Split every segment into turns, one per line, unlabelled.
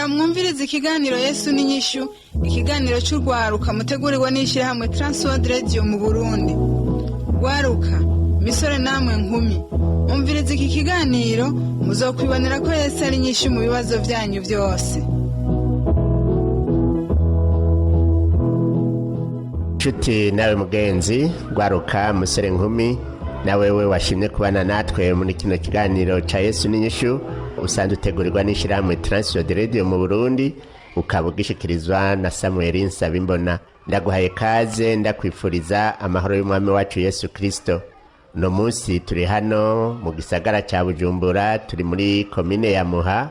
Mwumviriza ikiganiro Yesu n'inyishu, ikiganiro cy'urwaruka mutegurirwa n'ishyirahamwe Transworld Radio mu Burundi. Rwaruka, misore namwe nkumi, mwumviriza iki kiganiro muzokwibonera ko Yesu ari inyishu mu bibazo byanyu byose.
Nshuti nawe mugenzi, rwaruka musore nkumi, nawewe washimye kubana natwe muri kino kiganiro cha Yesu n'inyishu usanzwe utegurirwa n'ishyirahamwe Transworld Radio mu Burundi, ukaba ugishikirizwa na Samuel Nsabimbona. Ndaguhaye kaze, ndakwifuriza amahoro y'umwami wacu Yesu Kristo. No munsi turi hano mu gisagara ca Bujumbura, turi muri komine ya Muha,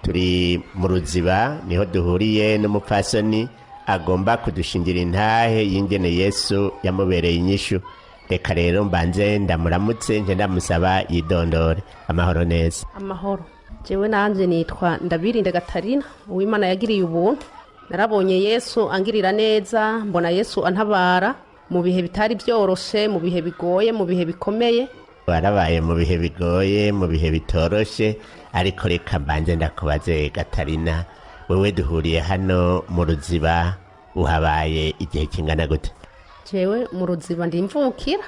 turi mu Ruziba, niho duhuriye n'umupfasoni agomba kudushingira intahe y'ingene Yesu yamubereye inyishu. Reka rero mbanze ndamuramutse nje ndamusaba yidondore. Amahoro neza.
Amahoro. Jewe nanje nitwa Ndabirinde Gatarina, uw'Imana yagiriye ubuntu. Narabonye Yesu angirira neza, mbona Yesu antabara mu bihe bitari byoroshe, mu bihe bigoye, mu bihe bikomeye.
Warabaye mu bihe bigoye, mu bihe bitoroshe, ariko reka mbanze ndakubaze Gatarina, wewe duhuriye hano mu Ruziba, uhabaye igihe kingana gute?
Jewe mu Ruziba ndi mvukira,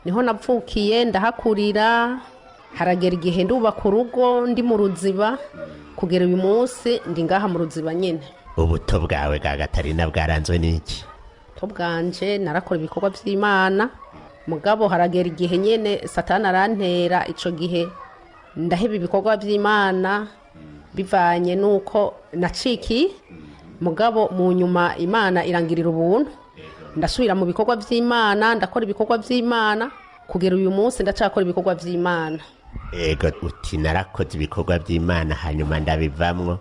niho napfukiye ndahakurira, haragera igihe ndubaka urugo ndi mu Ruziba, kugera uyu munsi ndi ngaha mu Ruziba nyene.
Ubuto bwawe bwa Gatarina bwaranzwe n'iki?
To bwanje narakora ibikorwa by'Imana, mugabo haragera igihe nyene Satani arantera, ico gihe ndaheba ibikorwa by'Imana bivanye nuko naciki, mugabo mu nyuma Imana irangirira ubuntu, ndasubira mu bikorwa by'Imana, ndakora ibikorwa by'Imana, kugera uyu munsi ndacakora ibikorwa by'Imana.
Ego uti narakoze ibikorwa by'Imana hanyuma ndabivamwo,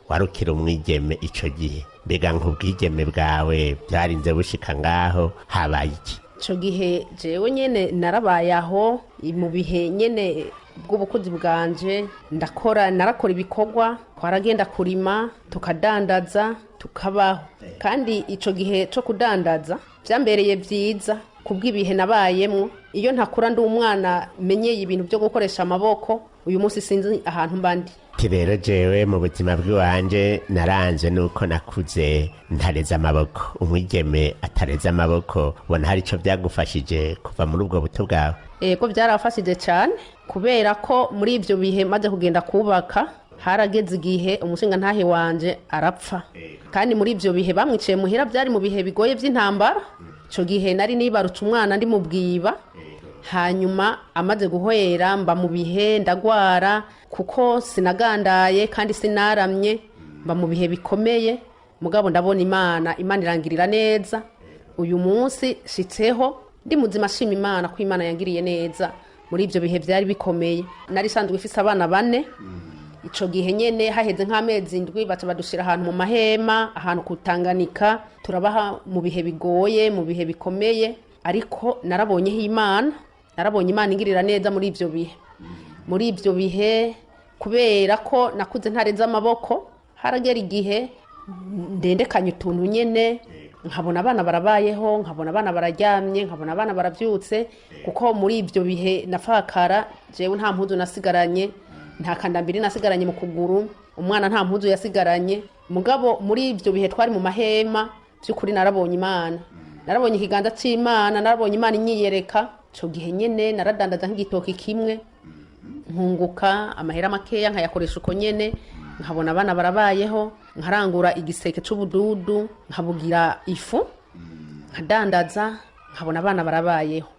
warukira umwigeme ico gihe. Mbega nk'ubwigeme bwawe byarinze bushika ngaho habaye iki?
Ico gihe jewe nyene narabaye aho mu bihe nyene bw'ubukuzi bwanje, narakora ibikorwa, twaragenda kurima, tukadandaza, tukabaho. Kandi ico gihe cyo kudandaza byambereye byiza kubw'ibihe nabayemwo. Iyo ntakura ndi umwana menyeye ibintu byo gukoresha amaboko, uyu munsi sinzi ahantu mbandi.
Rero jewe mu buzima bw'iwanje naranze nuko nakuze ntareza amaboko. Umwigeme atareza amaboko, ubona hari ico byagufashije kuva muri ubwo buto bwawe?
Ego byarafashije cyane, kubera ko muri ibyo bihe maze kugenda kubaka, harageze igihe umushinga ntahe wanje arapfa. Kandi muri ibyo bihe bamwiciye muhira, byari mu bihe bigoye by'intambara. Ico gihe nari nibarutse umwana ndi mu bwiba, hanyuma amaze guhwera mba mu bihe ndagwara, kuko sinagandaye kandi sinaramye, mba mu bihe bikomeye. Mugabo ndabona Imana irangirira neza. Uyu munsi shitseho ndi muzima, shima Imana ko Imana yangiriye neza muri ibyo bihe byari bikomeye. Nari sanzwe ifise abana 4. Ico gihe nyene haheze nk'amezi 7 baca badushira ahantu mu mahema, ahantu kutanganika, turabaha mu bihe bigoye, mu bihe bikomeye. Ariko narabonye Imana ingirira neza muri ibyo bihe. Muri ibyo bihe kubera ko nakuze ntareza amaboko, haragera igihe ndendekanye utuntu nyene, nkabona abana barabayeho, nkabona abana bararyamye, nkabona abana baravyutse. Kuko muri ibyo bihe nafakara, jewe nta mpuzu nasigaranye, nta kandambiri nasigaranye mu kuguru, umwana nta mpuzu yasigaranye. Mugabo muri ibyo bihe twari mu mahema, by'ukuri narabonye Imana, narabonye ikiganza c'Imana, narabonye Imana inyiyereka. Ico gihe nyene naradandaza nk'igitoki kimwe, nkunguka amahera makeya, nkayakoresha uko nyene, nkabona abana barabayeho, nkarangura igiseke c'ubududu, nkabugira ifu, nkadandaza, nkabona abana barabayeho.